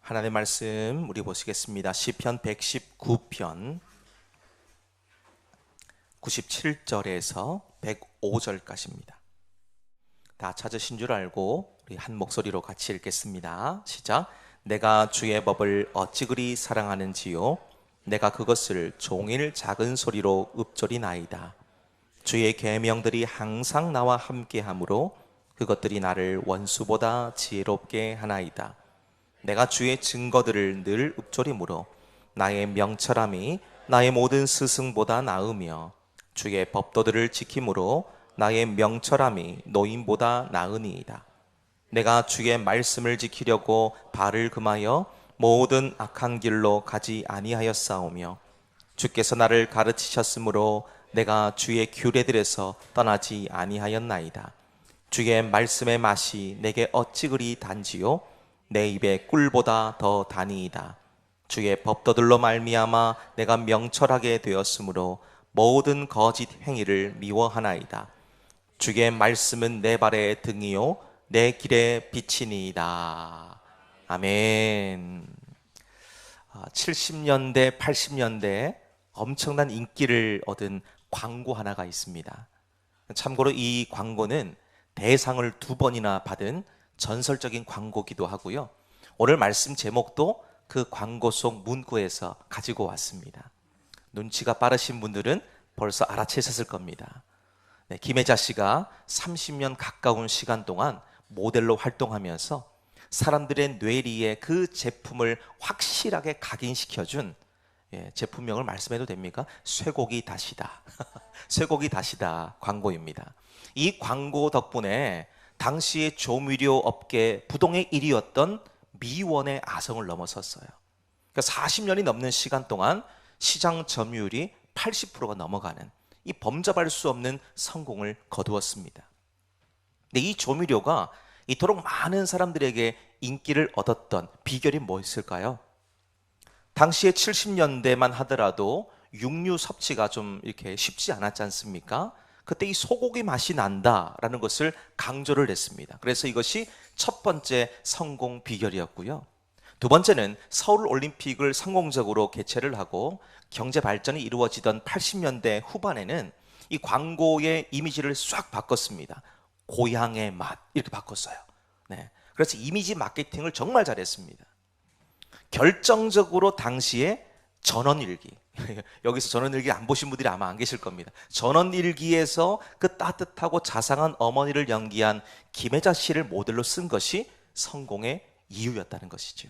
하나님의 말씀 우리 보시겠습니다. 시편 119편 97절에서 105절까지입니다. 다 찾으신 줄 알고 우리 한 목소리로 같이 읽겠습니다. 시작. 내가 주의 법을 어찌 그리 사랑하는지요, 내가 그것을 종일 작은 소리로 읊조리나이다. 주의 계명들이 항상 나와 함께하므로 그것들이 나를 원수보다 지혜롭게 하나이다. 내가 주의 증거들을 늘 읊조리므로 나의 명철함이 나의 모든 스승보다 나으며 주의 법도들을 지킴으로 나의 명철함이 노인보다 나으니이다. 내가 주의 말씀을 지키려고 발을 금하여 모든 악한 길로 가지 아니하였사오며 주께서 나를 가르치셨으므로 내가 주의 규례들에서 떠나지 아니하였나이다. 주의 말씀의 맛이 내게 어찌 그리 단지요, 내 입에 꿀보다 더 다니이다. 주의 법도들로 말미암아 내가 명철하게 되었으므로 모든 거짓 행위를 미워하나이다. 주의 말씀은 내 발의 등이요 내 길의 빛이니이다. 아멘. 70년대, 80년대에 엄청난 인기를 얻은 광고 하나가 있습니다. 참고로 이 광고는 대상을 2번이나 받은 전설적인 광고기도 하고요. 오늘 말씀 제목도 그 광고 속 문구에서 가지고 왔습니다. 눈치가 빠르신 분들은 벌써 알아채셨을 겁니다. 김혜자 씨가 30년 가까운 시간 동안 모델로 활동하면서 사람들의 뇌리에 그 제품을 확실하게 각인시켜준 제품명을 말씀해도 됩니까? 쇠고기 다시다. 쇠고기 다시다 광고입니다. 이 광고 덕분에 당시의 조미료 업계 부동의 1위였던 미원의 아성을 넘어섰어요. 그러니까 40년이 넘는 시간 동안 시장 점유율이 80%가 넘어가는 이 범접할 수 없는 성공을 거두었습니다. 근데 이 조미료가 이토록 많은 사람들에게 인기를 얻었던 비결이 무엇일까요? 당시에 70년대만 하더라도 육류 섭취가 좀 이렇게 쉽지 않았지 않습니까? 그때 이 소고기 맛이 난다라는 것을 강조를 했습니다. 그래서 이것이 첫 번째 성공 비결이었고요. 두 번째는 서울 올림픽을 성공적으로 개최를 하고 경제 발전이 이루어지던 80년대 후반에는 이 광고의 이미지를 싹 바꿨습니다. 고향의 맛 이렇게 바꿨어요. 그래서 이미지 마케팅을 정말 잘했습니다. 결정적으로 당시에 전원일기, 여기서 전원일기 안 보신 분들이 아마 안 계실 겁니다. 전원일기에서 그 따뜻하고 자상한 어머니를 연기한 김혜자 씨를 모델로 쓴 것이 성공의 이유였다는 것이죠.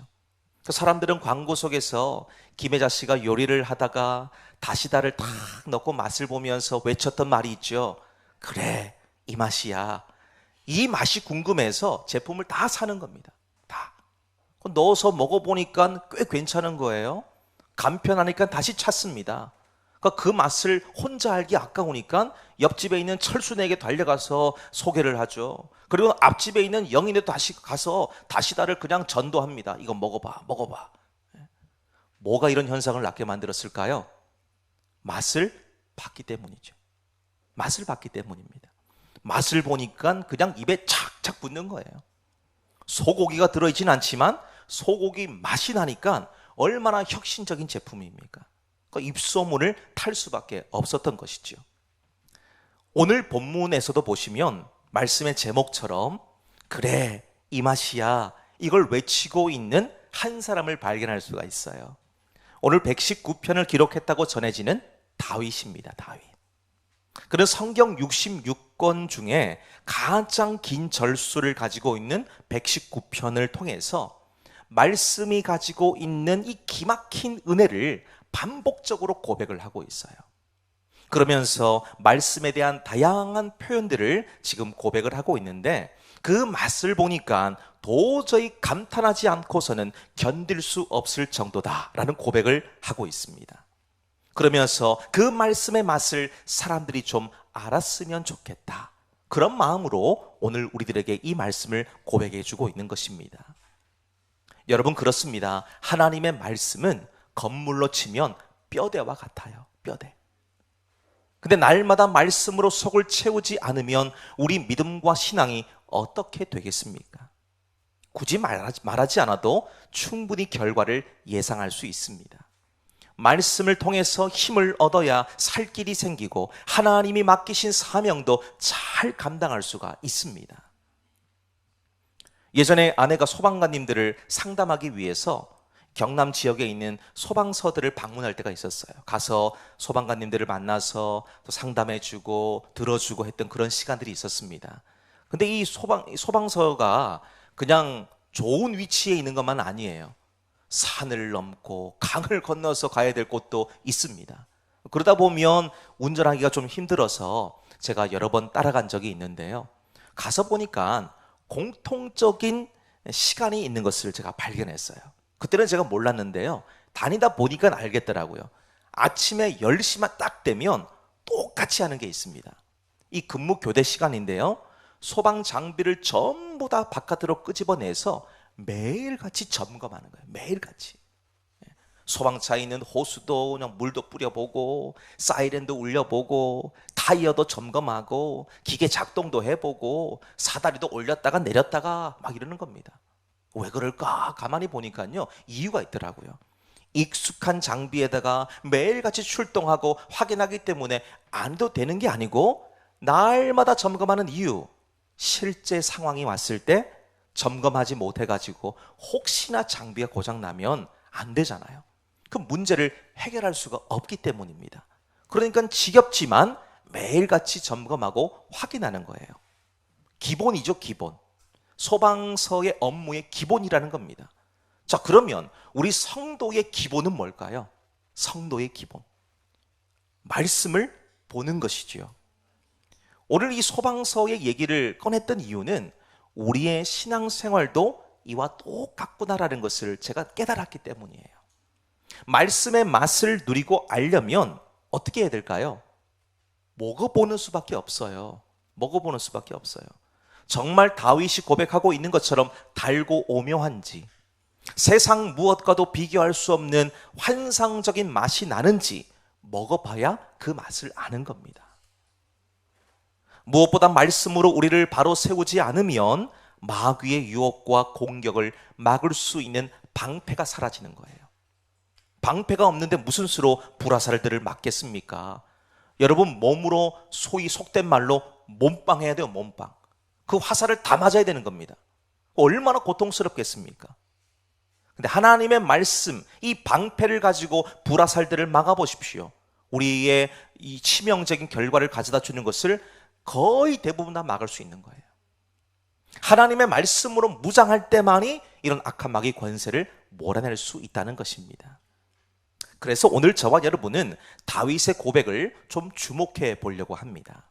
사람들은 광고 속에서 김혜자 씨가 요리를 하다가 다시다를 탁 넣고 맛을 보면서 외쳤던 말이 있죠. 그래, 이 맛이야. 이 맛이 궁금해서 제품을 다 사는 겁니다. 다. 넣어서 먹어보니까 꽤 괜찮은 거예요. 간편하니까 다시 찾습니다. 그 맛을 혼자 알기 아까우니까 옆집에 있는 철순에게 달려가서 소개를 하죠. 그리고 앞집에 있는 영인에도 다시 가서 다시다를 그냥 전도합니다. 이거 먹어봐. 뭐가 이런 현상을 낳게 만들었을까요? 맛을 봤기 때문이죠. 맛을 봤기 때문입니다. 맛을 보니까 그냥 입에 착착 붙는 거예요. 소고기가 들어있진 않지만 소고기 맛이 나니까 얼마나 혁신적인 제품입니까? 그 입소문을 탈 수밖에 없었던 것이죠. 오늘 본문에서도 보시면 말씀의 제목처럼 그래, 이 맛이야, 이걸 외치고 있는 한 사람을 발견할 수가 있어요. 오늘 119편을 기록했다고 전해지는 다윗입니다. 다윗. 그는 성경 66권 중에 가장 긴 절수를 가지고 있는 119편을 통해서 말씀이 가지고 있는 이 기막힌 은혜를 반복적으로 고백을 하고 있어요. 그러면서 말씀에 대한 다양한 표현들을 지금 고백을 하고 있는데 그 맛을 보니까 도저히 감탄하지 않고서는 견딜 수 없을 정도다라는 고백을 하고 있습니다. 그러면서 그 말씀의 맛을 사람들이 좀 알았으면 좋겠다. 그런 마음으로 오늘 우리들에게 이 말씀을 고백해 주고 있는 것입니다. 여러분, 그렇습니다. 하나님의 말씀은 건물로 치면 뼈대와 같아요. 뼈대. 근데 날마다 말씀으로 속을 채우지 않으면 우리 믿음과 신앙이 어떻게 되겠습니까? 굳이 말하지 않아도 충분히 결과를 예상할 수 있습니다. 말씀을 통해서 힘을 얻어야 살 길이 생기고 하나님이 맡기신 사명도 잘 감당할 수가 있습니다. 예전에 아내가 소방관님들을 상담하기 위해서 경남 지역에 있는 소방서들을 방문할 때가 있었어요. 가서 소방관님들을 만나서 또 상담해주고 들어주고 했던 그런 시간들이 있었습니다. 근데 이 소방서가 그냥 좋은 위치에 있는 것만 아니에요. 산을 넘고 강을 건너서 가야 될 곳도 있습니다. 그러다 보면 운전하기가 좀 힘들어서 제가 여러 번 따라간 적이 있는데요. 가서 보니까 공통적인 시간이 있는 것을 제가 발견했어요. 그때는 제가 몰랐는데요. 다니다 보니까 알겠더라고요. 아침에 10시만 딱 되면 똑같이 하는 게 있습니다. 이 근무 교대 시간인데요. 소방 장비를 전부 다 바깥으로 끄집어내서 매일같이 점검하는 거예요. 매일같이. 소방차에 있는 호수도 그냥 물도 뿌려보고 사이렌도 울려보고 타이어도 점검하고 기계 작동도 해보고 사다리도 올렸다가 내렸다가 막 이러는 겁니다. 왜 그럴까? 가만히 보니까요, 이유가 있더라고요. 익숙한 장비에다가 매일같이 출동하고 확인하기 때문에 안 해도 되는 게 아니고 날마다 점검하는 이유, 실제 상황이 왔을 때 점검하지 못해가지고 혹시나 장비가 고장나면 안 되잖아요. 그 문제를 해결할 수가 없기 때문입니다. 그러니까 지겹지만 매일같이 점검하고 확인하는 거예요. 기본이죠, 기본. 소방서의 업무의 기본이라는 겁니다. 자, 그러면 우리 성도의 기본은 뭘까요? 성도의 기본. 말씀을 보는 것이지요. 오늘 이 소방서의 얘기를 꺼냈던 이유는 우리의 신앙생활도 이와 똑같구나라는 것을 제가 깨달았기 때문이에요. 말씀의 맛을 누리고 알려면 어떻게 해야 될까요? 먹어보는 수밖에 없어요. 먹어보는 수밖에 없어요. 정말 다윗이 고백하고 있는 것처럼 달고 오묘한지, 세상 무엇과도 비교할 수 없는 환상적인 맛이 나는지 먹어봐야 그 맛을 아는 겁니다. 무엇보다 말씀으로 우리를 바로 세우지 않으면 마귀의 유혹과 공격을 막을 수 있는 방패가 사라지는 거예요. 방패가 없는데 무슨 수로 불화살들을 막겠습니까? 여러분, 몸으로 소위 속된 말로 몸빵 해야 돼요. 몸빵. 그 화살을 다 맞아야 되는 겁니다. 얼마나 고통스럽겠습니까? 근데 하나님의 말씀, 이 방패를 가지고 불화살들을 막아보십시오. 우리의 이 치명적인 결과를 가져다 주는 것을 거의 대부분 다 막을 수 있는 거예요. 하나님의 말씀으로 무장할 때만이 이런 악한 마귀의 권세를 몰아낼 수 있다는 것입니다. 그래서 오늘 저와 여러분은 다윗의 고백을 좀 주목해 보려고 합니다.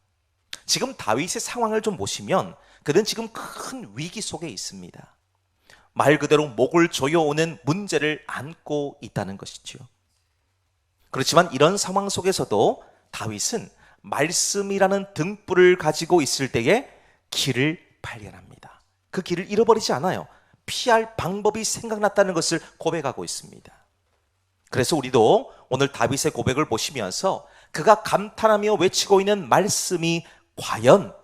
지금 다윗의 상황을 좀 보시면 그는 지금 큰 위기 속에 있습니다. 말 그대로 목을 조여오는 문제를 안고 있다는 것이죠. 그렇지만 이런 상황 속에서도 다윗은 말씀이라는 등불을 가지고 있을 때에 길을 발견합니다. 그 길을 잃어버리지 않아요. 피할 방법이 생각났다는 것을 고백하고 있습니다. 그래서 우리도 오늘 다윗의 고백을 보시면서 그가 감탄하며 외치고 있는 말씀이 과연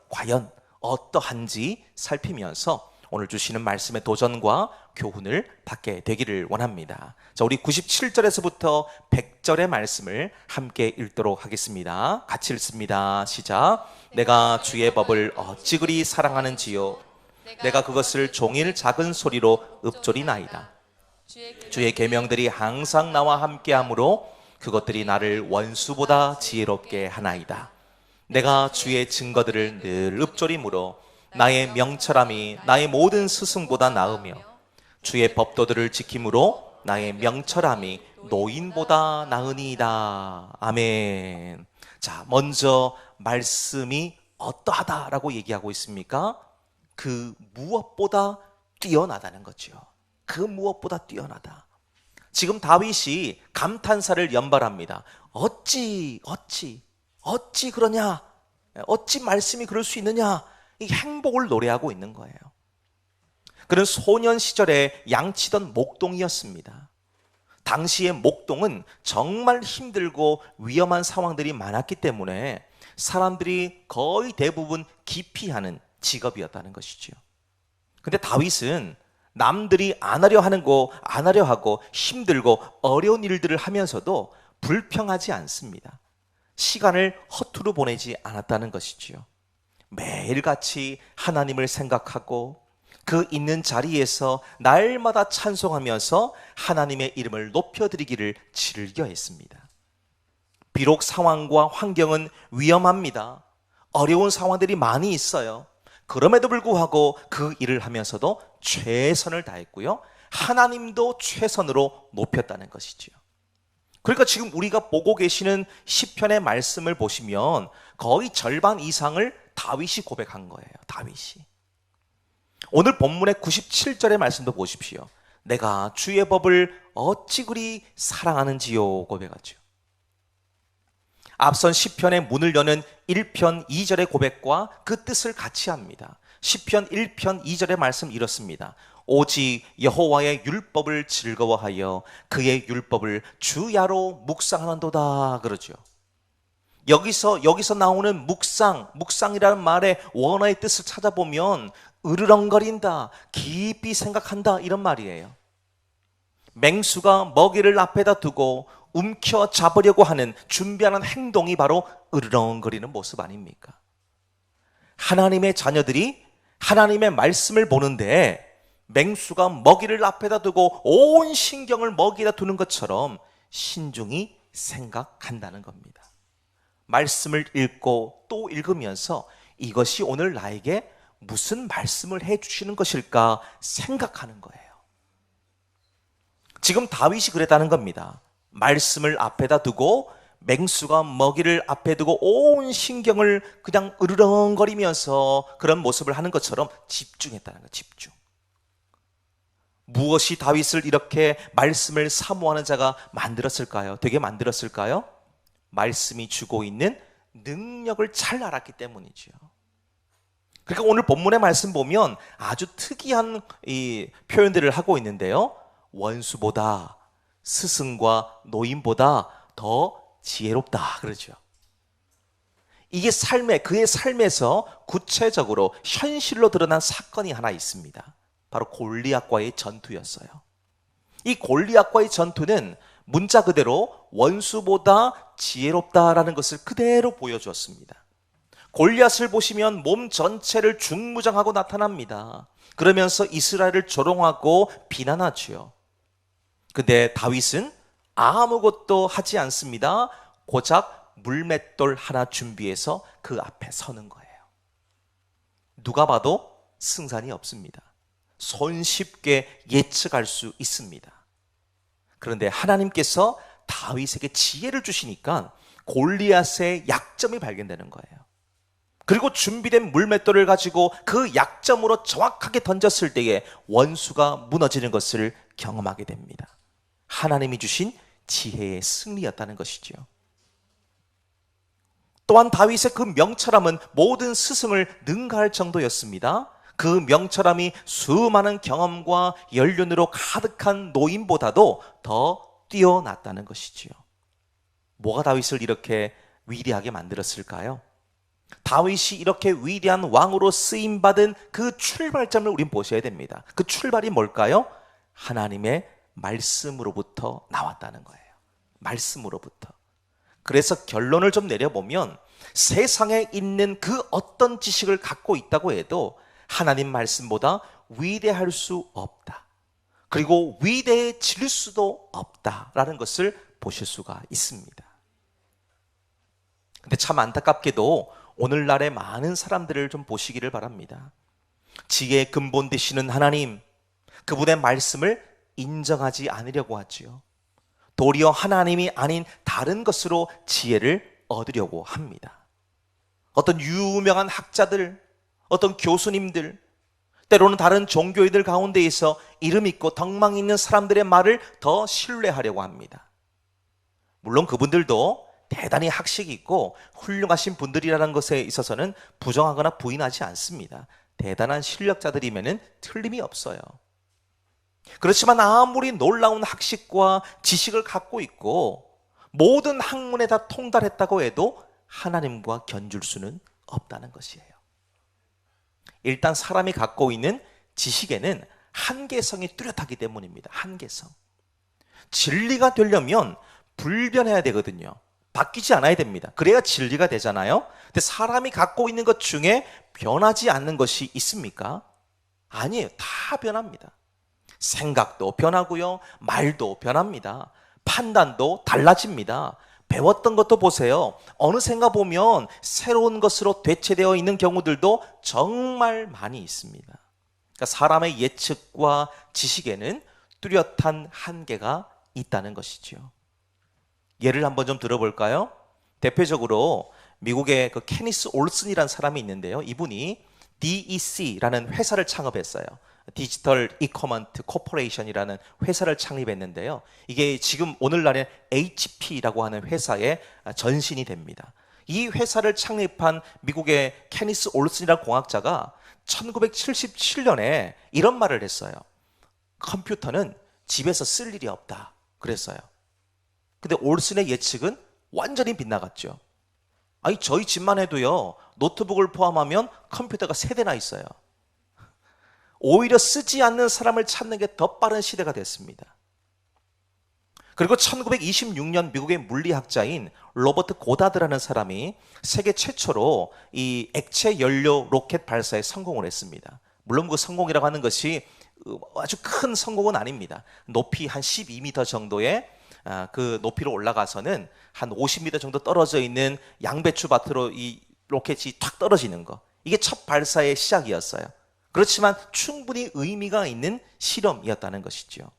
어떠한지 살피면서 오늘 주시는 말씀의 도전과 교훈을 받게 되기를 원합니다. 자, 우리 97절에서부터 100절의 말씀을 함께 읽도록 하겠습니다. 같이 읽습니다. 시작. 내가 주의 법을 어찌 그리 사랑하는지요. 내가 그것을 종일 작은 소리로 읊조리나이다. 주의 계명들이 항상 나와 함께하므로 그것들이 나를 원수보다 지혜롭게 하나이다. 내가 주의 증거들을 늘 읊조림으로 나의 명철함이 나의 모든 스승보다 나으며 주의 법도들을 지킴으로 나의 명철함이 노인보다 나으니이다. 아멘. 자, 먼저 말씀이 어떠하다라고 얘기하고 있습니까? 그 무엇보다 뛰어나다는 거죠. 그 무엇보다 뛰어나다. 지금 다윗이 감탄사를 연발합니다. 어찌 그러냐? 어찌 말씀이 그럴 수 있느냐? 이 행복을 노래하고 있는 거예요. 그는 소년 시절에 양치던 목동이었습니다. 당시의 목동은 정말 힘들고 위험한 상황들이 많았기 때문에 사람들이 거의 대부분 기피하는 직업이었다는 것이죠. 근데 다윗은 남들이 안 하려 하는 거 안 하려 하고 힘들고 어려운 일들을 하면서도 불평하지 않습니다. 시간을 허투루 보내지 않았다는 것이지요. 매일같이 하나님을 생각하고 그 있는 자리에서 날마다 찬송하면서 하나님의 이름을 높여드리기를 즐겨했습니다. 비록 상황과 환경은 위험합니다. 어려운 상황들이 많이 있어요. 그럼에도 불구하고 그 일을 하면서도 최선을 다했고요. 하나님도 최선으로 높였다는 것이지요. 그러니까 지금 우리가 보고 계시는 시편의 말씀을 보시면 거의 절반 이상을 다윗이 고백한 거예요. 다윗이. 오늘 본문의 97절의 말씀도 보십시오. 내가 주의 법을 어찌 그리 사랑하는지요 고백하죠. 앞선 시편의 문을 여는 1편 2절의 고백과 그 뜻을 같이 합니다. 시편 1편 2절의 말씀 이렇습니다. 오직 여호와의 율법을 즐거워하여 그의 율법을 주야로 묵상하는도다 그러죠. 여기서 나오는 묵상이라는 말의 원어의 뜻을 찾아보면 으르렁거린다, 깊이 생각한다 이런 말이에요. 맹수가 먹이를 앞에다 두고 움켜 잡으려고 하는 준비하는 행동이 바로 으르렁거리는 모습 아닙니까? 하나님의 자녀들이 하나님의 말씀을 보는데 맹수가 먹이를 앞에다 두고 온 신경을 먹이에다 두는 것처럼 신중히 생각한다는 겁니다. 말씀을 읽고 또 읽으면서 이것이 오늘 나에게 무슨 말씀을 해주시는 것일까 생각하는 거예요. 지금 다윗이 그랬다는 겁니다. 말씀을 앞에다 두고 맹수가 먹이를 앞에 두고 온 신경을 그냥 으르렁거리면서 그런 모습을 하는 것처럼 집중했다는 거예요. 집중. 무엇이 다윗을 이렇게 말씀을 사모하는 자가 만들었을까요? 되게 만들었을까요? 말씀이 주고 있는 능력을 잘 알았기 때문이죠. 그러니까 오늘 본문의 말씀 보면 아주 특이한 이 표현들을 하고 있는데요. 원수보다, 스승과 노인보다 더 지혜롭다 그러죠. 이게 그의 삶에서 구체적으로 현실로 드러난 사건이 하나 있습니다. 바로 골리앗과의 전투였어요. 이 골리앗과의 전투는 문자 그대로 원수보다 지혜롭다라는 것을 그대로 보여주었습니다. 골리앗을 보시면 몸 전체를 중무장하고 나타납니다. 그러면서 이스라엘을 조롱하고 비난하지요. 근데 다윗은 아무것도 하지 않습니다. 고작 물맷돌 하나 준비해서 그 앞에 서는 거예요. 누가 봐도 승산이 없습니다. 손쉽게 예측할 수 있습니다. 그런데 하나님께서 다윗에게 지혜를 주시니까 골리앗의 약점이 발견되는 거예요. 그리고 준비된 물맷돌을 가지고 그 약점으로 정확하게 던졌을 때에 원수가 무너지는 것을 경험하게 됩니다. 하나님이 주신 지혜의 승리였다는 것이죠. 또한 다윗의 그 명철함은 모든 스승을 능가할 정도였습니다. 그 명철함이 수많은 경험과 연륜으로 가득한 노인보다도 더 뛰어났다는 것이지요. 뭐가 다윗을 이렇게 위대하게 만들었을까요? 다윗이 이렇게 위대한 왕으로 쓰임받은 그 출발점을 우린 보셔야 됩니다. 그 출발이 뭘까요? 하나님의 말씀으로부터 나왔다는 거예요. 말씀으로부터. 그래서 결론을 좀 내려보면 세상에 있는 그 어떤 지식을 갖고 있다고 해도 하나님 말씀보다 위대할 수 없다. 그리고 위대해질 수도 없다라는 것을 보실 수가 있습니다. 근데 참 안타깝게도 오늘날의 많은 사람들을 좀 보시기를 바랍니다. 지혜의 근본 되시는 하나님, 그분의 말씀을 인정하지 않으려고 하지요. 도리어 하나님이 아닌 다른 것으로 지혜를 얻으려고 합니다. 어떤 유명한 학자들, 어떤 교수님들, 때로는 다른 종교인들 가운데에서 이름 있고 덕망 있는 사람들의 말을 더 신뢰하려고 합니다. 물론 그분들도 대단히 학식이 있고 훌륭하신 분들이라는 것에 있어서는 부정하거나 부인하지 않습니다. 대단한 실력자들이면 틀림이 없어요. 그렇지만 아무리 놀라운 학식과 지식을 갖고 있고 모든 학문에 다 통달했다고 해도 하나님과 견줄 수는 없다는 것이에요. 일단 사람이 갖고 있는 지식에는 한계성이 뚜렷하기 때문입니다. 한계성. 진리가 되려면 불변해야 되거든요. 바뀌지 않아야 됩니다. 그래야 진리가 되잖아요. 근데 사람이 갖고 있는 것 중에 변하지 않는 것이 있습니까? 아니에요. 다 변합니다. 생각도 변하고요. 말도 변합니다. 판단도 달라집니다. 배웠던 것도 보세요. 어느샌가 보면 새로운 것으로 대체되어 있는 경우들도 정말 많이 있습니다. 그러니까 사람의 예측과 지식에는 뚜렷한 한계가 있다는 것이죠. 예를 한번 좀 들어볼까요? 대표적으로 미국의 그 케니스 올슨이라는 사람이 있는데요. 이분이 DEC라는 회사를 창업했어요. 디지털 이커먼트 코퍼레이션이라는 회사를 창립했는데요. 이게 지금 오늘날의 HP라고 하는 회사의 전신이 됩니다. 이 회사를 창립한 미국의 케니스 올슨이라는 공학자가 1977년에 이런 말을 했어요. 컴퓨터는 집에서 쓸 일이 없다 그랬어요. 근데 올슨의 예측은 완전히 빗나갔죠. 아니 저희 집만 해도요, 노트북을 포함하면 컴퓨터가 3대나 있어요. 오히려 쓰지 않는 사람을 찾는 게 더 빠른 시대가 됐습니다. 그리고 1926년 미국의 물리학자인 로버트 고다드라는 사람이 세계 최초로 이 액체 연료 로켓 발사에 성공을 했습니다. 물론 그 성공이라고 하는 것이 아주 큰 성공은 아닙니다. 높이 한 12m 정도의 그 높이로 올라가서는 한 50m 정도 떨어져 있는 양배추 밭으로 이 로켓이 탁 떨어지는 거, 이게 첫 발사의 시작이었어요. 그렇지만 충분히 의미가 있는 실험이었다는 것이죠.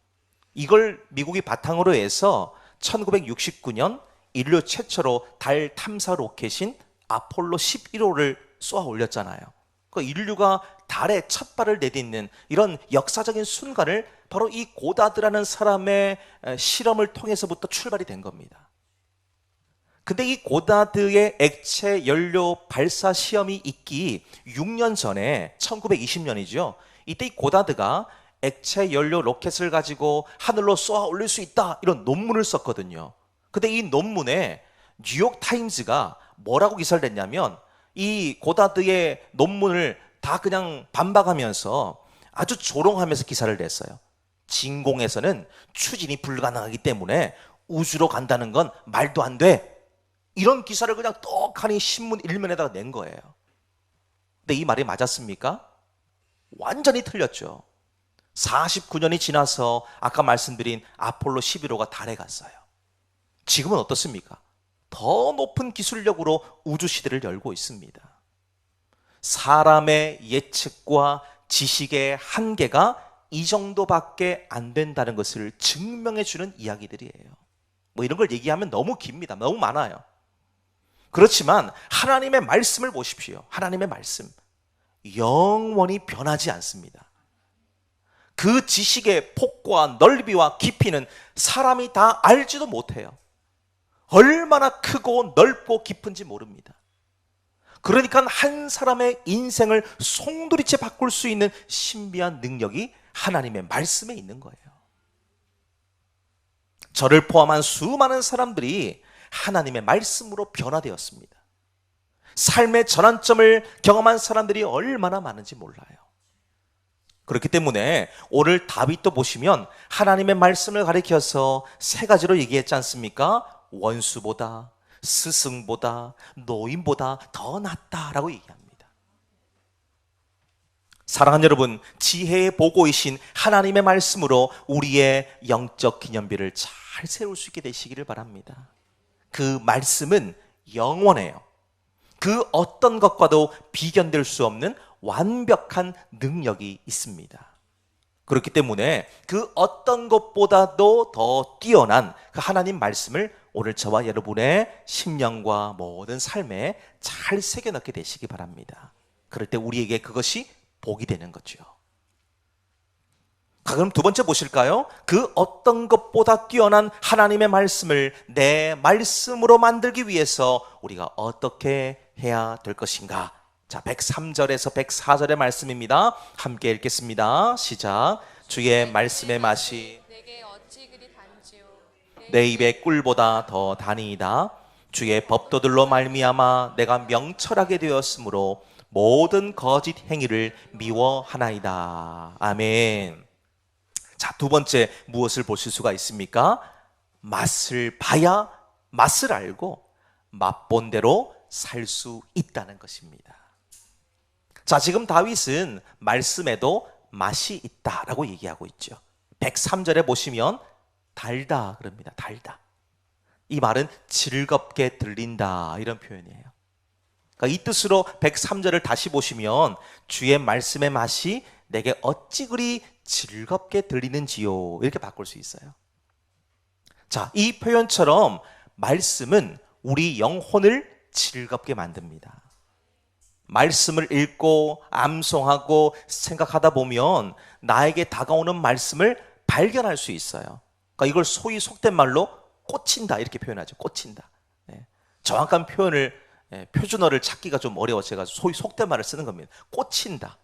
이걸 미국이 바탕으로 해서 1969년 인류 최초로 달 탐사 로켓인 아폴로 11호를 쏘아 올렸잖아요. 그 인류가 달에 첫 발을 내딛는 이런 역사적인 순간을 바로 이 고다드라는 사람의 실험을 통해서부터 출발이 된 겁니다. 근데 이 고다드의 액체 연료 발사 시험이 있기 6년 전에 1920년이죠. 이때 이 고다드가 액체 연료 로켓을 가지고 하늘로 쏘아 올릴 수 있다 이런 논문을 썼거든요. 근데 이 논문에 뉴욕 타임즈가 뭐라고 기사를 냈냐면 이 고다드의 논문을 다 그냥 반박하면서 아주 조롱하면서 기사를 냈어요. 진공에서는 추진이 불가능하기 때문에 우주로 간다는 건 말도 안 돼. 이런 기사를 그냥 떡하니 신문 일면에다가 낸 거예요. 근데 이 말이 맞았습니까? 완전히 틀렸죠. 49년이 지나서 아까 말씀드린 아폴로 11호가 달에 갔어요. 지금은 어떻습니까? 더 높은 기술력으로 우주 시대를 열고 있습니다. 사람의 예측과 지식의 한계가 이 정도밖에 안 된다는 것을 증명해 주는 이야기들이에요. 뭐 이런 걸 얘기하면 너무 깁니다. 너무 많아요. 그렇지만 하나님의 말씀을 보십시오. 하나님의 말씀 영원히 변하지 않습니다. 그 지식의 폭과 넓이와 깊이는 사람이 다 알지도 못해요. 얼마나 크고 넓고 깊은지 모릅니다. 그러니까 한 사람의 인생을 송두리째 바꿀 수 있는 신비한 능력이 하나님의 말씀에 있는 거예요. 저를 포함한 수많은 사람들이 하나님의 말씀으로 변화되었습니다. 삶의 전환점을 경험한 사람들이 얼마나 많은지 몰라요. 그렇기 때문에 오늘 다윗도 보시면 하나님의 말씀을 가리켜서 3가지로 얘기했지 않습니까? 원수보다, 스승보다, 노인보다 더 낫다라고 얘기합니다. 사랑하는 여러분, 지혜의 보고이신 하나님의 말씀으로 우리의 영적 기념비를 잘 세울 수 있게 되시기를 바랍니다. 그 말씀은 영원해요. 그 어떤 것과도 비견될 수 없는 완벽한 능력이 있습니다. 그렇기 때문에 그 어떤 것보다도 더 뛰어난 그 하나님 말씀을 오늘 저와 여러분의 심령과 모든 삶에 잘 새겨넣게 되시기 바랍니다. 그럴 때 우리에게 그것이 복이 되는 거죠. 그럼 2번째 보실까요? 그 어떤 것보다 뛰어난 하나님의 말씀을 내 말씀으로 만들기 위해서 우리가 어떻게 해야 될 것인가? 자, 103절에서 104절의 말씀입니다. 함께 읽겠습니다. 시작. 주의 말씀의 맛이 내게 어찌 그리 단지요 내 입의 꿀보다 더 다니이다. 주의 법도들로 말미암아 내가 명철하게 되었으므로 모든 거짓 행위를 미워하나이다. 아멘. 자, 두 번째 무엇을 보실 수가 있습니까? 맛을 봐야 맛을 알고 맛본 대로 살 수 있다는 것입니다. 자, 지금 다윗은 말씀에도 맛이 있다라고 얘기하고 있죠. 103절에 보시면 달다 그럽니다. 달다. 이 말은 즐겁게 들린다 이런 표현이에요. 그러니까 이 뜻으로 103절을 다시 보시면 주의 말씀의 맛이 내게 어찌 그리 즐겁게 들리는지요 이렇게 바꿀 수 있어요. 자, 이 표현처럼 말씀은 우리 영혼을 즐겁게 만듭니다. 말씀을 읽고 암송하고 생각하다 보면 나에게 다가오는 말씀을 발견할 수 있어요. 그러니까 이걸 소위 속된 말로 꽂힌다 이렇게 표현하죠. 꽂힌다. 정확한 표현을 표준어를 찾기가 좀 어려워져가지고 소위 속된 말을 쓰는 겁니다. 꽂힌다.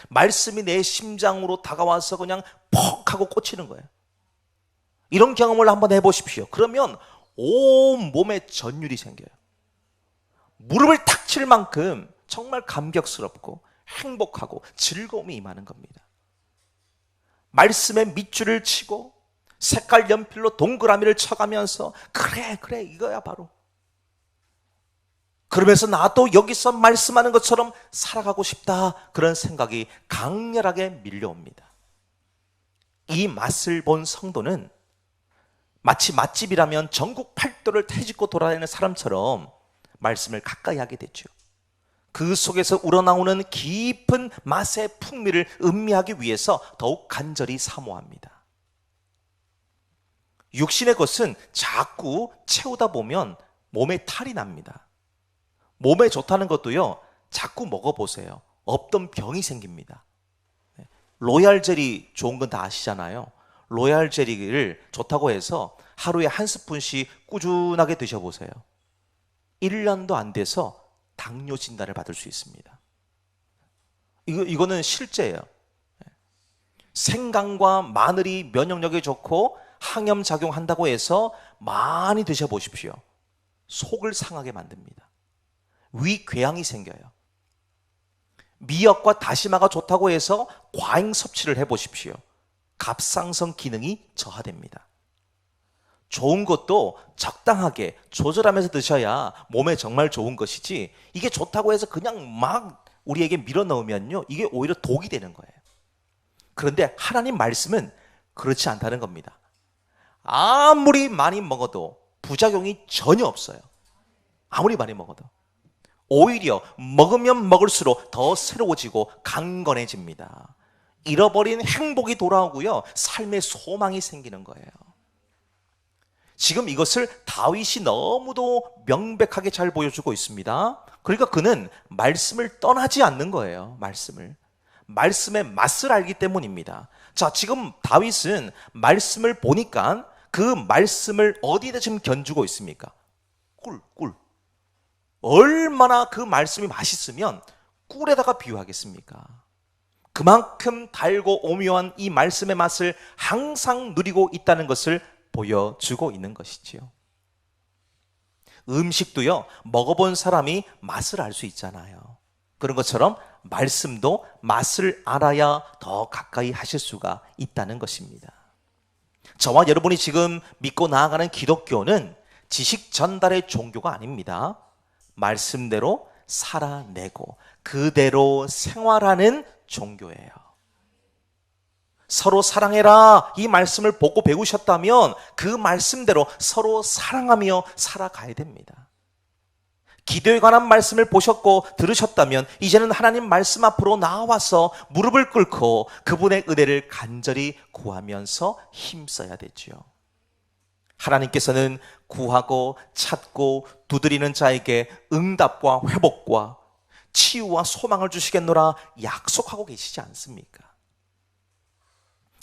말씀이 내 심장으로 다가와서 그냥 퍽 하고 꽂히는 거예요. 이런 경험을 한번 해보십시오. 그러면 온 몸에 전율이 생겨요. 무릎을 탁 칠 만큼 정말 감격스럽고 행복하고 즐거움이 임하는 겁니다. 말씀에 밑줄을 치고 색깔 연필로 동그라미를 쳐가면서 그래 이거야 바로. 그러면서 나도 여기서 말씀하는 것처럼 살아가고 싶다 그런 생각이 강렬하게 밀려옵니다. 이 맛을 본 성도는 마치 맛집이라면 전국 팔도를 태집고 돌아다니는 사람처럼 말씀을 가까이 하게 되죠. 그 속에서 우러나오는 깊은 맛의 풍미를 음미하기 위해서 더욱 간절히 사모합니다. 육신의 것은 자꾸 채우다 보면 몸에 탈이 납니다. 몸에 좋다는 것도요, 자꾸 먹어보세요. 없던 병이 생깁니다. 로얄 젤리 좋은 건 다 아시잖아요. 로얄 젤리를 좋다고 해서 하루에 한 스푼씩 꾸준하게 드셔보세요. 1년도 안 돼서 당뇨 진단을 받을 수 있습니다. 이거는 실제예요. 생강과 마늘이 면역력에 좋고 항염작용한다고 해서 많이 드셔보십시오. 속을 상하게 만듭니다. 위궤양이 생겨요. 미역과 다시마가 좋다고 해서 과잉 섭취를 해보십시오. 갑상선 기능이 저하됩니다. 좋은 것도 적당하게 조절하면서 드셔야 몸에 정말 좋은 것이지, 이게 좋다고 해서 그냥 막 우리에게 밀어넣으면요, 이게 오히려 독이 되는 거예요. 그런데 하나님 말씀은 그렇지 않다는 겁니다. 아무리 많이 먹어도 부작용이 전혀 없어요. 아무리 많이 먹어도. 오히려 먹으면 먹을수록 더 새로워지고 강건해집니다. 잃어버린 행복이 돌아오고요, 삶의 소망이 생기는 거예요. 지금 이것을 다윗이 너무도 명백하게 잘 보여주고 있습니다. 그러니까 그는 말씀을 떠나지 않는 거예요. 말씀의 맛을 알기 때문입니다. 자, 지금 다윗은 말씀을 보니까 그 말씀을 어디에다 지금 견주고 있습니까? 꿀. 얼마나 그 말씀이 맛있으면 꿀에다가 비유하겠습니까? 그만큼 달고 오묘한 이 말씀의 맛을 항상 누리고 있다는 것을 보여주고 있는 것이지요. 음식도요, 먹어본 사람이 맛을 알 수 있잖아요. 그런 것처럼 말씀도 맛을 알아야 더 가까이 하실 수가 있다는 것입니다. 저와 여러분이 지금 믿고 나아가는 기독교는 지식 전달의 종교가 아닙니다. 말씀대로 살아내고 그대로 생활하는 종교예요. 서로 사랑해라, 이 말씀을 보고 배우셨다면 그 말씀대로 서로 사랑하며 살아가야 됩니다. 기도에 관한 말씀을 보셨고 들으셨다면 이제는 하나님 말씀 앞으로 나와서 무릎을 꿇고 그분의 은혜를 간절히 구하면서 힘써야 되죠. 하나님께서는 구하고 찾고 두드리는 자에게 응답과 회복과 치유와 소망을 주시겠노라 약속하고 계시지 않습니까?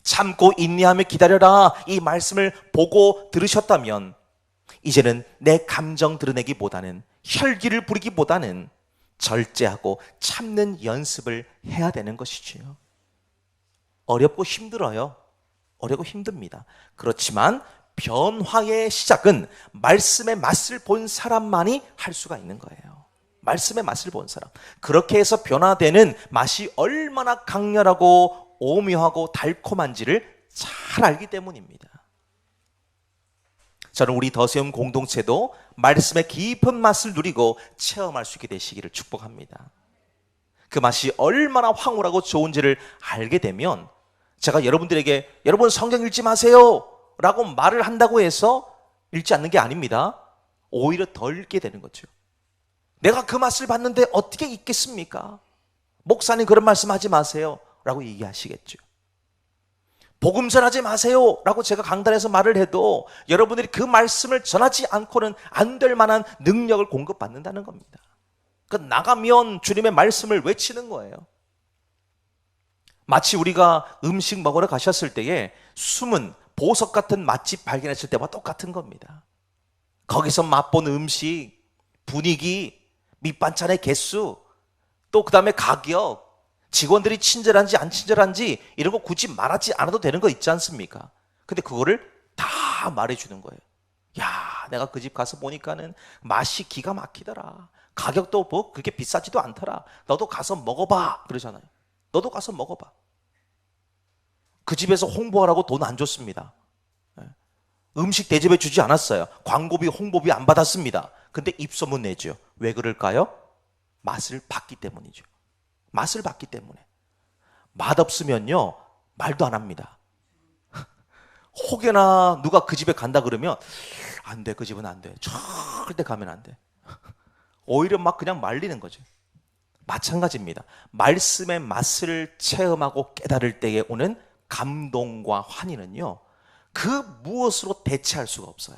참고 인내하며 기다려라, 이 말씀을 보고 들으셨다면 이제는 내 감정 드러내기보다는, 혈기를 부리기보다는 절제하고 참는 연습을 해야 되는 것이지요. 어렵고 힘들어요. 어렵고 힘듭니다. 그렇지만 변화의 시작은 말씀의 맛을 본 사람만이 할 수가 있는 거예요. 말씀의 맛을 본 사람. 그렇게 해서 변화되는 맛이 얼마나 강렬하고 오묘하고 달콤한지를 잘 알기 때문입니다. 저는 우리 더세움 공동체도 말씀의 깊은 맛을 누리고 체험할 수 있게 되시기를 축복합니다. 그 맛이 얼마나 황홀하고 좋은지를 알게 되면 제가 여러분들에게 여러분 성경 읽지 마세요 라고 말을 한다고 해서 읽지 않는 게 아닙니다. 오히려 더 읽게 되는 거죠. 내가 그 맛을 봤는데 어떻게 읽겠습니까? 목사님 그런 말씀하지 마세요 라고 얘기하시겠죠. 복음 전하지 마세요 라고 제가 강단에서 말을 해도 여러분들이 그 말씀을 전하지 않고는 안 될 만한 능력을 공급받는다는 겁니다. 나가면 주님의 말씀을 외치는 거예요. 마치 우리가 음식 먹으러 가셨을 때에 숨은 보석 같은 맛집 발견했을 때와 똑같은 겁니다. 거기서 맛본 음식, 분위기, 밑반찬의 개수, 또 그 다음에 가격, 직원들이 친절한지 안 친절한지 이런 거 굳이 말하지 않아도 되는 거 있지 않습니까? 근데 그거를 다 말해주는 거예요. 야, 내가 그 집 가서 보니까는 맛이 기가 막히더라. 가격도 뭐 그렇게 비싸지도 않더라. 너도 가서 먹어봐 그러잖아요. 너도 가서 먹어봐. 그 집에서 홍보하라고 돈 안 줬습니다. 음식 대접해 주지 않았어요. 광고비, 홍보비 안 받았습니다. 근데 입소문 내죠. 왜 그럴까요? 맛을 봤기 때문이죠. 맛을 봤기 때문에. 맛없으면요 말도 안 합니다. 혹여나 누가 그 집에 간다 그러면 안 돼, 그 집은 안 돼. 절대 가면 안 돼. 오히려 막 그냥 말리는 거죠. 마찬가지입니다. 말씀의 맛을 체험하고 깨달을 때에 오는 감동과 환희는요 그 무엇으로 대체할 수가 없어요.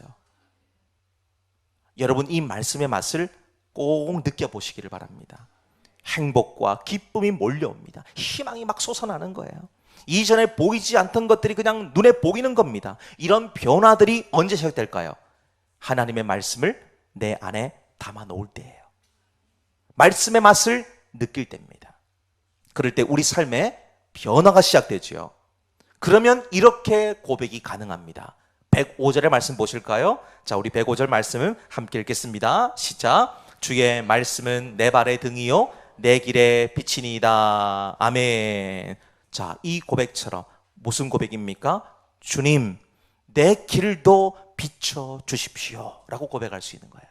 여러분 이 말씀의 맛을 꼭 느껴보시기를 바랍니다. 행복과 기쁨이 몰려옵니다. 희망이 막 솟아나는 거예요. 이전에 보이지 않던 것들이 그냥 눈에 보이는 겁니다. 이런 변화들이 언제 시작될까요? 하나님의 말씀을 내 안에 담아 놓을 때예요. 말씀의 맛을 느낄 때입니다. 그럴 때 우리 삶에 변화가 시작되죠. 그러면 이렇게 고백이 가능합니다. 105절의 말씀 보실까요? 자, 우리 105절 말씀을 함께 읽겠습니다. 시작. 주의 말씀은 내 발의 등이요 내 길의 빛이니이다. 아멘. 자, 이 고백처럼 무슨 고백입니까? 주님, 내 길도 비춰 주십시오 라고 고백할 수 있는 거예요.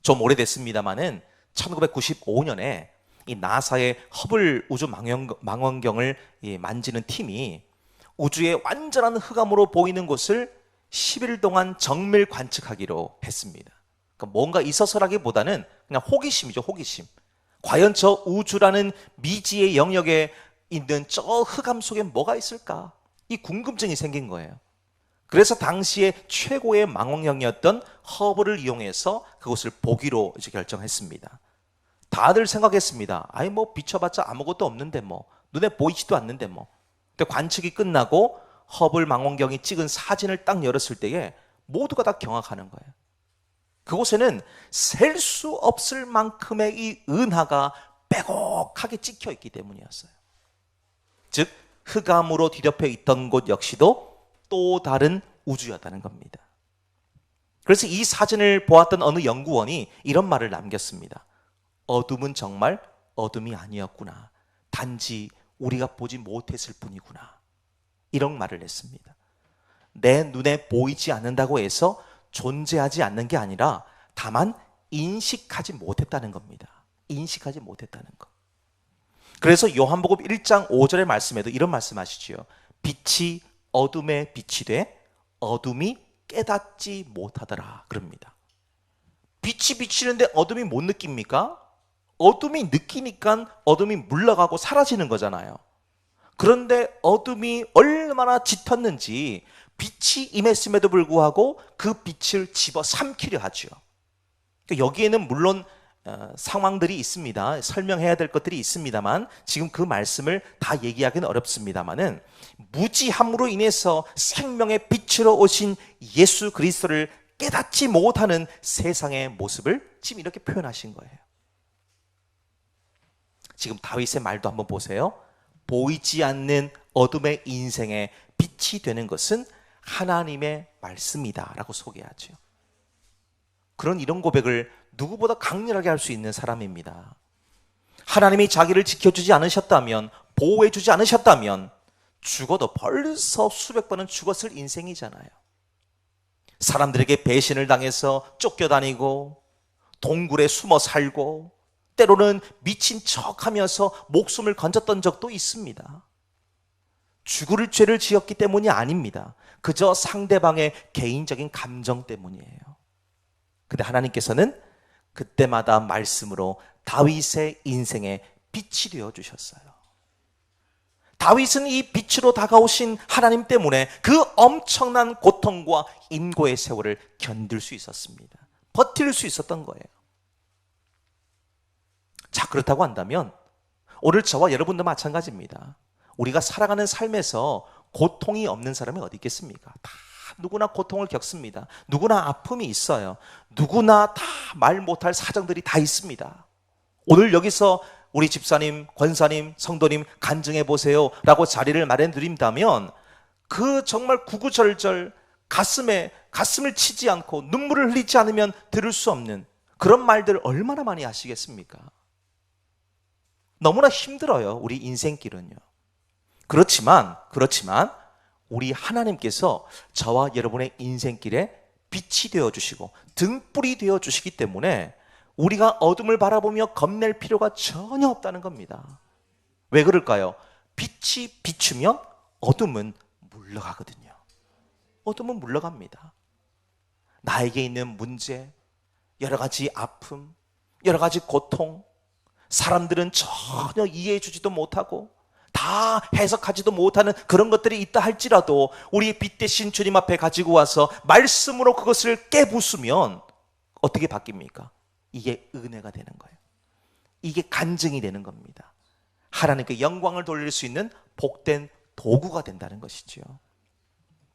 좀 오래됐습니다마는 1995년에 이 나사의 허블 우주 망원경을 만지는 팀이 우주의 완전한 흑암으로 보이는 곳을 10일 동안 정밀 관측하기로 했습니다. 그러니까 뭔가 있어서라기보다는 그냥 호기심이죠, 호기심. 과연 저 우주라는 미지의 영역에 있는 저 흑암 속에 뭐가 있을까? 이 궁금증이 생긴 거예요. 그래서 당시에 최고의 망원경이었던 허블을 이용해서 그것을 보기로 이제 결정했습니다. 다들 생각했습니다. 아니 뭐 비춰봤자 아무것도 없는데 뭐 눈에 보이지도 않는데 뭐. 근데 관측이 끝나고 허블 망원경이 찍은 사진을 딱 열었을 때에 모두가 다 경악하는 거예요. 그곳에는 셀 수 없을 만큼의 이 은하가 빼곡하게 찍혀 있기 때문이었어요. 즉 흑암으로 뒤덮여 있던 곳 역시도 또 다른 우주였다는 겁니다. 그래서 이 사진을 보았던 어느 연구원이 이런 말을 남겼습니다. 어둠은 정말 어둠이 아니었구나. 단지 우리가 보지 못했을 뿐이구나. 이런 말을 했습니다. 내 눈에 보이지 않는다고 해서 존재하지 않는 게 아니라 다만 인식하지 못했다는 겁니다. 인식하지 못했다는 것. 그래서 요한복음 1장 5절의 말씀에도 이런 말씀하시지요. 빛이 어둠에 빛이 돼 어둠이 깨닫지 못하더라 그럽니다. 빛이 비치는데 어둠이 못 느낍니까? 어둠이 느끼니까 어둠이 물러가고 사라지는 거잖아요. 그런데 어둠이 얼마나 짙었는지 빛이 임했음에도 불구하고 그 빛을 집어삼키려 하죠. 여기에는 물론 상황들이 있습니다. 설명해야 될 것들이 있습니다만 지금 그 말씀을 다 얘기하기는 어렵습니다만은 무지함으로 인해서 생명의 빛으로 오신 예수 그리스도를 깨닫지 못하는 세상의 모습을 지금 이렇게 표현하신 거예요. 지금 다윗의 말도 한번 보세요. 보이지 않는 어둠의 인생에 빛이 되는 것은 하나님의 말씀이다 라고 소개하죠. 그런 이런 고백을 누구보다 강렬하게 할 수 있는 사람입니다. 하나님이 자기를 지켜주지 않으셨다면, 보호해주지 않으셨다면 죽어도 벌써 수백 번은 죽었을 인생이잖아요. 사람들에게 배신을 당해서 쫓겨다니고 동굴에 숨어 살고 때로는 미친 척하면서 목숨을 건졌던 적도 있습니다. 죽을 죄를 지었기 때문이 아닙니다. 그저 상대방의 개인적인 감정 때문이에요. 근데 하나님께서는 그때마다 말씀으로 다윗의 인생에 빛이 되어 주셨어요. 다윗은 이 빛으로 다가오신 하나님 때문에 그 엄청난 고통과 인고의 세월을 견딜 수 있었습니다. 버틸 수 있었던 거예요. 자, 그렇다고 한다면 오늘 저와 여러분도 마찬가지입니다. 우리가 살아가는 삶에서 고통이 없는 사람이 어디 있겠습니까? 다 누구나 고통을 겪습니다. 누구나 아픔이 있어요. 누구나 다 말 못할 사정들이 다 있습니다. 오늘 여기서 우리 집사님, 권사님, 성도님 간증해 보세요 라고 자리를 마련해 드린다면 그 정말 구구절절 가슴을 치지 않고 눈물을 흘리지 않으면 들을 수 없는 그런 말들 얼마나 많이 하시겠습니까? 너무나 힘들어요, 우리 인생길은요. 그렇지만 우리 하나님께서 저와 여러분의 인생길에 빛이 되어주시고 등불이 되어주시기 때문에 우리가 어둠을 바라보며 겁낼 필요가 전혀 없다는 겁니다. 왜 그럴까요? 빛이 비추면 어둠은 물러가거든요. 어둠은 물러갑니다. 나에게 있는 문제, 여러 가지 아픔, 여러 가지 고통, 사람들은 전혀 이해해 주지도 못하고 다 해석하지도 못하는 그런 것들이 있다 할지라도 우리의 빛 대신 주님 앞에 가지고 와서 말씀으로 그것을 깨부수면 어떻게 바뀝니까? 이게 은혜가 되는 거예요. 이게 간증이 되는 겁니다. 하나님께 영광을 돌릴 수 있는 복된 도구가 된다는 것이죠.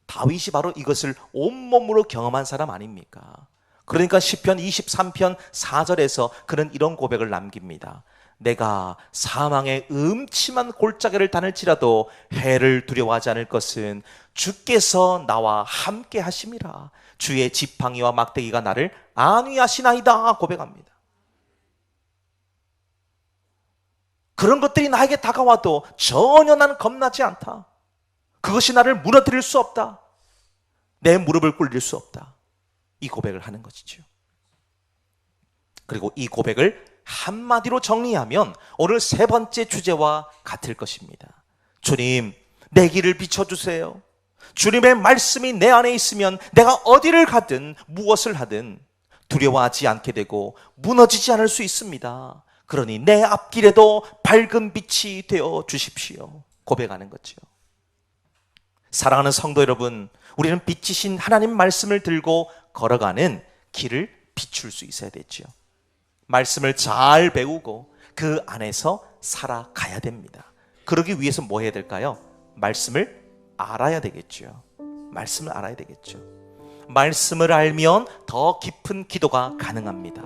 다윗이 바로 이것을 온몸으로 경험한 사람 아닙니까? 그러니까 시편 23편 4절에서 그는 이런 고백을 남깁니다. 내가 사망의 음침한 골짜기를 다닐지라도 해를 두려워하지 않을 것은 주께서 나와 함께 하심이라. 주의 지팡이와 막대기가 나를 안위하시나이다 고백합니다. 그런 것들이 나에게 다가와도 전혀 난 겁나지 않다. 그것이 나를 무너뜨릴 수 없다. 내 무릎을 꿇릴 수 없다. 이 고백을 하는 것이죠. 그리고 이 고백을 한마디로 정리하면 오늘 세 번째 주제와 같을 것입니다. 주님, 내 길을 비춰주세요. 주님의 말씀이 내 안에 있으면 내가 어디를 가든 무엇을 하든 두려워하지 않게 되고 무너지지 않을 수 있습니다. 그러니 내 앞길에도 밝은 빛이 되어 주십시오. 고백하는 거죠. 사랑하는 성도 여러분, 우리는 빛이신 하나님 말씀을 들고 걸어가는 길을 비출 수 있어야 되죠. 말씀을 잘 배우고 그 안에서 살아가야 됩니다. 그러기 위해서 뭐 해야 될까요? 말씀을 알아야 되겠죠. 말씀을 알아야 되겠죠. 말씀을 알면 더 깊은 기도가 가능합니다.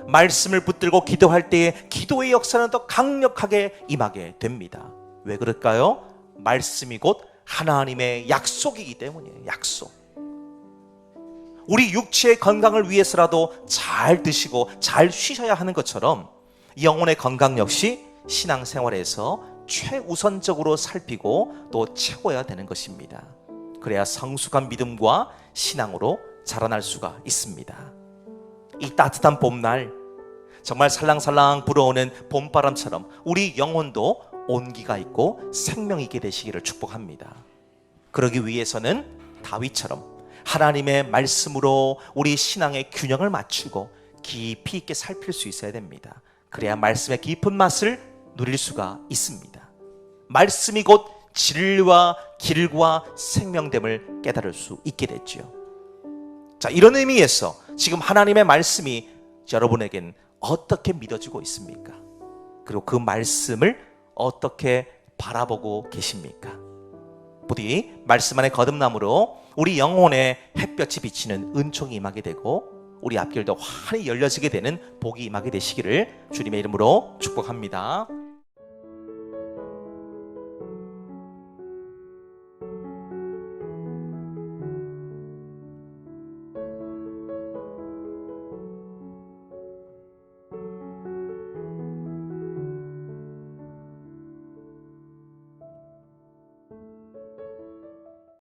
말씀을 붙들고 기도할 때에 기도의 역사는 더 강력하게 임하게 됩니다. 왜 그럴까요? 말씀이 곧 하나님의 약속이기 때문이에요. 약속. 우리 육체의 건강을 위해서라도 잘 드시고 잘 쉬셔야 하는 것처럼 영혼의 건강 역시 신앙생활에서 최우선적으로 살피고 또 채워야 되는 것입니다. 그래야 성숙한 믿음과 신앙으로 자라날 수가 있습니다. 이 따뜻한 봄날 정말 살랑살랑 불어오는 봄바람처럼 우리 영혼도 온기가 있고 생명이 있게 되시기를 축복합니다. 그러기 위해서는 다윗처럼 하나님의 말씀으로 우리 신앙의 균형을 맞추고 깊이 있게 살필 수 있어야 됩니다. 그래야 말씀의 깊은 맛을 누릴 수가 있습니다. 말씀이 곧 진리와 길과 생명됨을 깨달을 수 있게 됐죠. 자, 이런 의미에서 지금 하나님의 말씀이 여러분에겐 어떻게 믿어지고 있습니까? 그리고 그 말씀을 어떻게 바라보고 계십니까? 부디 말씀 안에 거듭남으로 우리 영혼에 햇볕이 비치는 은총이 임하게 되고 우리 앞길도 환히 열려지게 되는 복이 임하게 되시기를 주님의 이름으로 축복합니다.